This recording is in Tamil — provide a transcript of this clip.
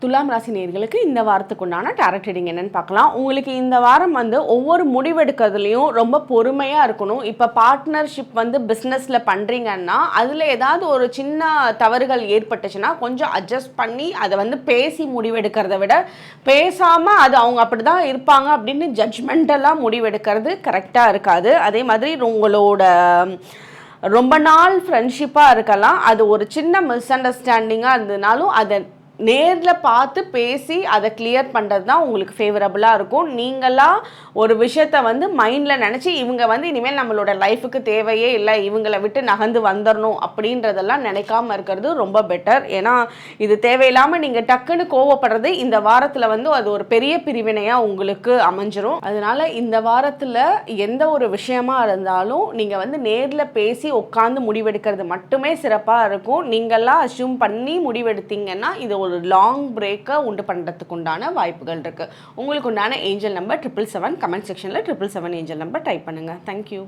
துலாம் ராசி நேயர்களுக்கு இந்த வாரத்துக்கு உண்டான டாரட் ரீடிங் என்னன்னு பார்க்கலாம். உங்களுக்கு இந்த வாரம் ஒவ்வொரு முடிவெடுக்கிறதுலையும் ரொம்ப பொறுமையாக இருக்கணும். இப்போ பார்ட்னர்ஷிப் பிஸ்னஸில் பண்ணுறீங்கன்னா அதில் ஏதாவது ஒரு சின்ன தவறுகள் ஏற்பட்டுச்சுன்னா கொஞ்சம் அட்ஜஸ்ட் பண்ணி அதை பேசி முடிவெடுக்கிறத விட பேசாமல் அது அவங்க அப்படி தான் இருப்பாங்க அப்படின்னு ஜட்ஜ்மெண்டெல்லாம் முடிவெடுக்கிறது கரெக்டாக இருக்காது. அதே மாதிரி உங்களோட ரொம்ப நாள் ஃப்ரெண்ட்ஷிப்பாக இருக்கலாம், அது ஒரு சின்ன மிஸ் அண்டர்ஸ்டாண்டிங்காக இருந்ததுனாலும் அதை நேரில் பார்த்து பேசி அதை கிளியர் பண்ணுறது தான் உங்களுக்கு ஃபேவரபுளாக இருக்கும். நீங்களாம் ஒரு விஷயத்தை மைண்டில் நினச்சி இவங்க இனிமேல் நம்மளோட லைஃபுக்கு தேவையே இல்லை, இவங்களை விட்டு நகர்ந்து வந்துடணும் அப்படின்றதெல்லாம் நினைக்காம இருக்கிறது ரொம்ப பெட்டர். ஏன்னா இது தேவையில்லாமல் நீங்கள் டக்குன்னு கோவப்படுறது இந்த வாரத்தில் அது ஒரு பெரிய பிரிவினையாக உங்களுக்கு அமைஞ்சிரும். அதனால் இந்த வாரத்தில் எந்த ஒரு விஷயமா இருந்தாலும் நீங்கள் நேரில் பேசி உட்காந்து முடிவெடுக்கிறது மட்டுமே சிறப்பாக இருக்கும். நீங்களாம் அஸ்யூம் பண்ணி முடிவெடுத்தீங்கன்னா இது ஒரு லாங் பிரேக்கை உண்டு பண்ணுறதுக்கு உண்டான வாய்ப்புகள் இருக்குது. உங்களுக்கு உண்டான ஏஞ்சல் நம்பர் 777. கமெண்ட் செக்ஷனில் 777 ஏஞ்சல் நம்பர் டைப் பண்ணுங்கள். தேங்க்யூ.